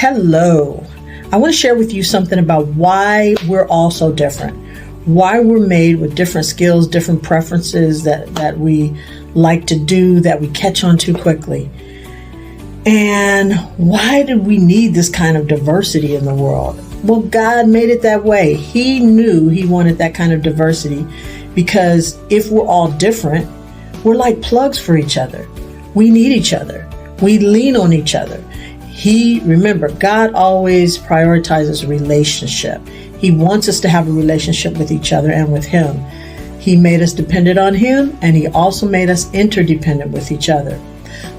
Hello. I want to share with you something about why we're all so different, why we're made with different skills, different preferences that we like to do, that we catch on too quickly. And why do we need this kind of diversity in the world? Well, God made it that way. He knew He wanted that kind of diversity because if we're all different, we're like plugs for each other. We need each other. We lean on each other. Remember, God always prioritizes relationship. He wants us to have a relationship with each other and with Him. He made us dependent on Him, and He also made us interdependent with each other.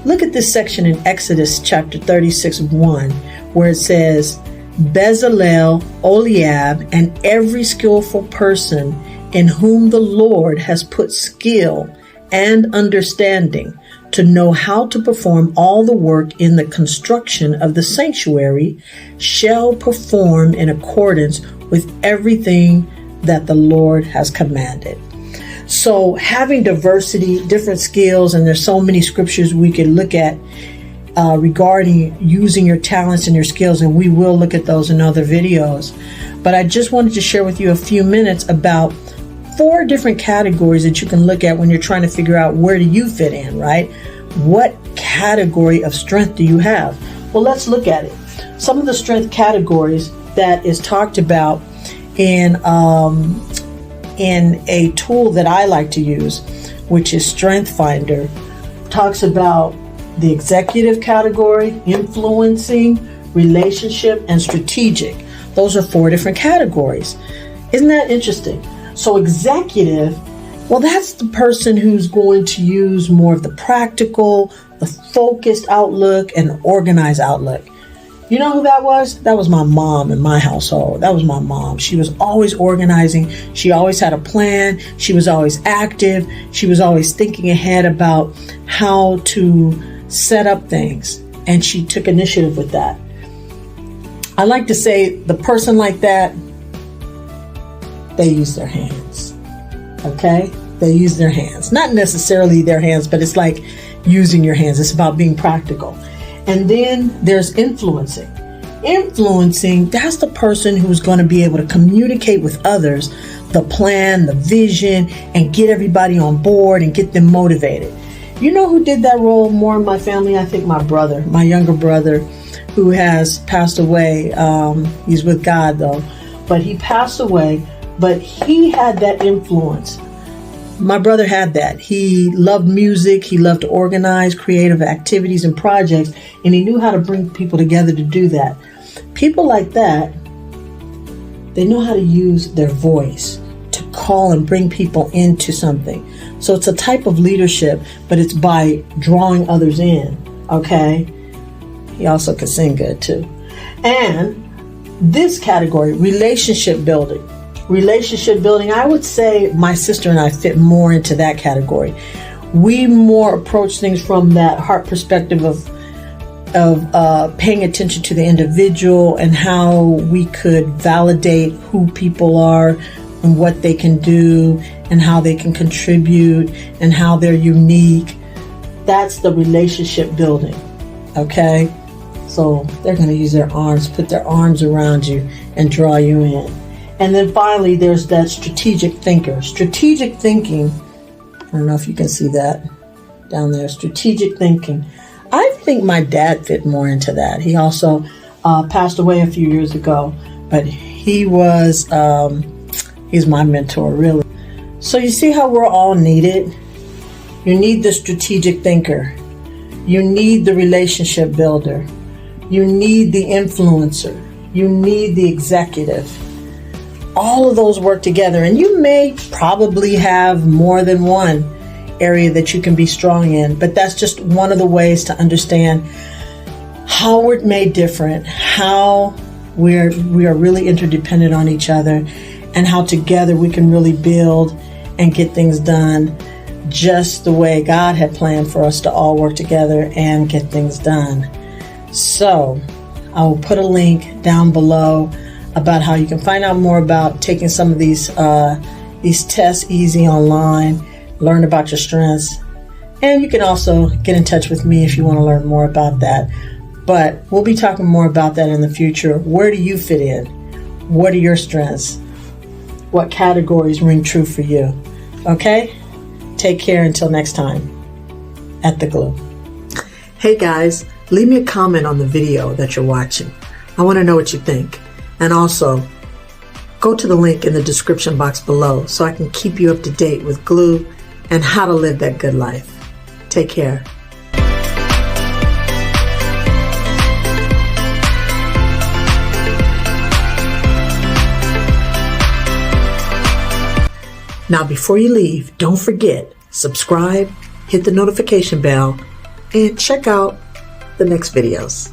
Look at this section in Exodus chapter 36:1, where it says, Bezalel, Oliab, and every skillful person in whom the Lord has put skill and understanding to know how to perform all the work in the construction of the sanctuary shall perform in accordance with everything that the Lord has commanded. So having diversity, different skills, and there's so many scriptures we could look at regarding using your talents and your skills, and we will look at those in other videos. But I just wanted to share with you a few minutes about 4 different categories that you can look at when you're trying to figure out where do you fit in, right? What category of strength do you have? Well, let's look at it. Some of the strength categories that is talked about in a tool that I like to use, which is Strength Finder, talks about the executive category, influencing, relationship, and strategic. Those are 4 different categories. Isn't that interesting? So executive, well, that's the person who's going to use more of the practical, the focused outlook, and organized outlook. You know who that was? That was my mom in my household. That was my mom. She was always organizing. She always had a plan. She was always active. She was always thinking ahead about how to set up things. And she took initiative with that. I like to say the person like that, they use their hands. Okay? They use their hands. Not necessarily their hands, but it's like using your hands. It's about being practical. And then there's influencing. Influencing, that's the person who's going to be able to communicate with others the plan, the vision, and get everybody on board and get them motivated. You know who did that role more in my family? I think my brother, my younger brother, who has passed away. He's with God though, but he passed away. But he had that influence. My brother had that. He loved music. He loved to organize creative activities and projects, and he knew how to bring people together to do that. People like that, they know how to use their voice to call and bring people into something. So it's a type of leadership, but it's by drawing others in, okay? He also could sing good too. And this category, relationship building. Relationship building, I would say my sister and I fit more into that category. We more approach things from that heart perspective of paying attention to the individual and how we could validate who people are and what they can do and how they can contribute and how they're unique. That's the relationship building, okay? So they're going to use their arms, put their arms around you and draw you in. And then finally, there's that strategic thinker. Strategic thinking, I don't know if you can see that down there, strategic thinking. I think my dad fit more into that. He also passed away a few years ago, but he was, he's my mentor, really. So you see how we're all needed? You need the strategic thinker. You need the relationship builder. You need the influencer. You need the executive. All of those work together, and you may probably have more than one area that you can be strong in, but that's just one of the ways to understand how we're made different, how we are really interdependent on each other, and how together we can really build and get things done just the way God had planned for us to all work together and get things done. So I will put a link down below about how you can find out more about taking some of these tests easy online, learn about your strengths, and you can also get in touch with me if you want to learn more about that. But we'll be talking more about that in the future. Where do you fit in? What are your strengths? What categories ring true for you? Okay? Take care until next time at The Glue. Hey guys, leave me a comment on the video that you're watching. I want to know what you think. And also, go to the link in the description box below so I can keep you up to date with Glue and how to live that good life. Take care. Now, before you leave, don't forget, subscribe, hit the notification bell, and check out the next videos.